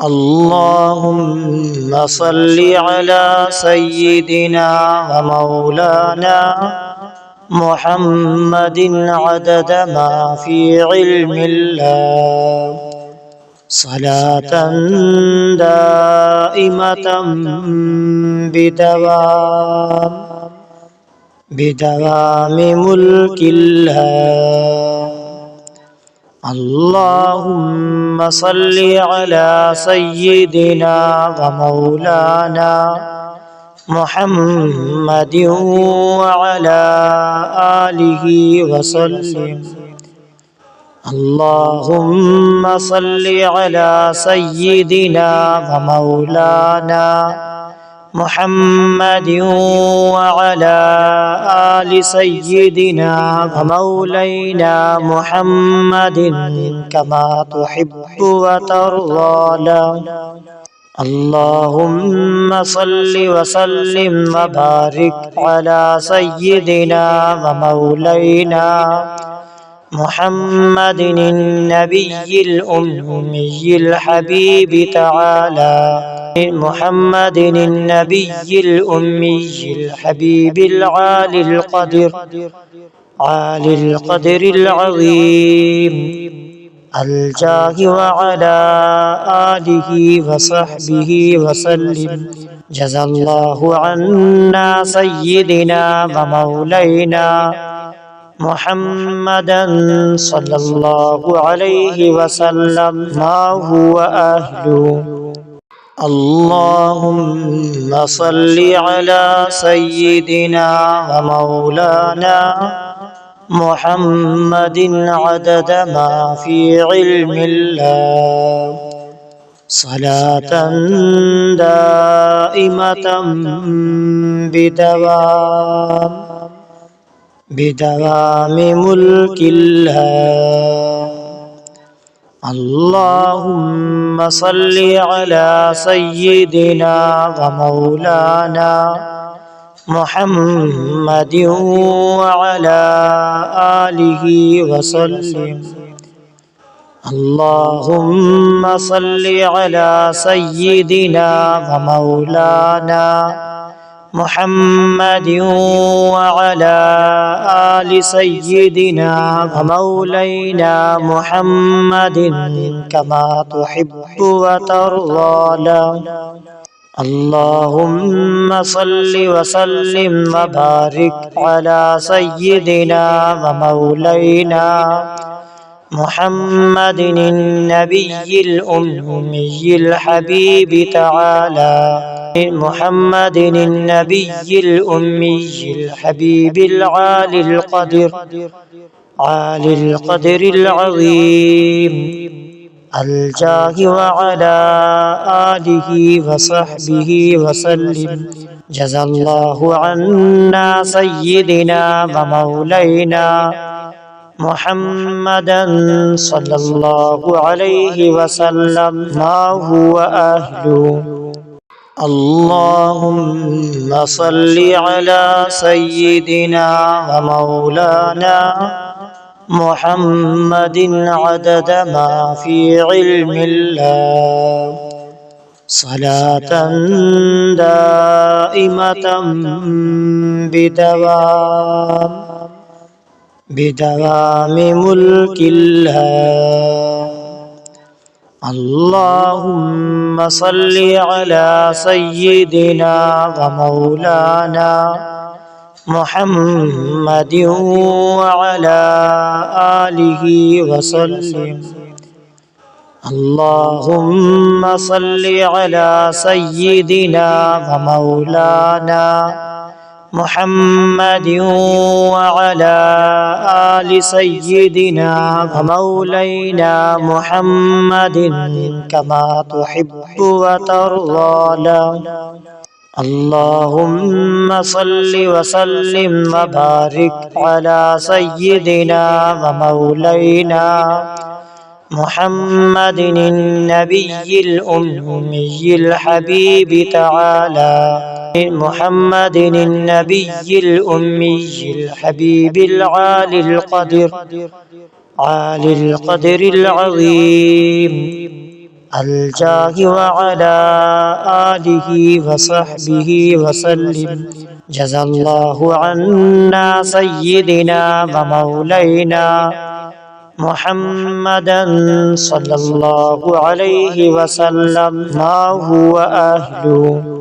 اللهم صل على سيدنا ومولانا محمد عدد ما في علم الله صلاة دائمة بدوام ملك الله. اللهم صل على سيدنا ومولانا محمد وعلى آله وسلم. اللهم صل على سيدنا ومولانا محمد وعلى آل سيدنا ومولانا محمد كما تحب وترضى. اللهم صل وسلم وبارك على سيدنا ومولانا محمد النبي الأمي الحبيب تعالى محمد النبي الأمي الحبيب العالي القدر العظيم الجاه وعلى آله وصحبه وسلم. جزا الله عنا سيدنا ومولانا محمدا صلى الله عليه وسلم ما هو أهله. اللهم صل على سيدنا ومولانا محمد عدد ما في علم الله صلاة دائمة بدوام ملك الله. اللهم صل على سيدنا ومولانا محمد وعلى آله وسلم. اللهم صل على سيدنا ومولانا محمد وعلى آل سيدنا ومولانا محمد كما تحب وترضى. اللهم صل وسلم وبارك على سيدنا ومولانا محمد النبي الأمي الحبيب تعالى محمد النبي الأمي الحبيب العالي القدر العظيم الجاه وعلى آله وصحبه وسلم. جزا الله عنا سيدنا ومولانا محمدا صلى الله عليه وسلم ما هو أهله. اللهم صل على سيدنا ومولانا محمد عدد ما في علم الله صلاة دائمة بدوام ملك الله. اللهم صل على سيدنا ومولانا محمد وعلى آله وسلم. اللهم صل على سيدنا ومولانا محمد وعلى آل سيدنا ومولانا محمد كما تحب وترضى. اللهم صل وسلم وبارك على سيدنا ومولانا محمد النبي الأمي الحبيب تعالى محمد النبي الأمي الحبيب العالي القدر العظيم الجاه وعلى آله وصحبه وسلم. جزا الله عنا سيدنا ومولانا محمدا صلى الله عليه وسلم ما هو أهله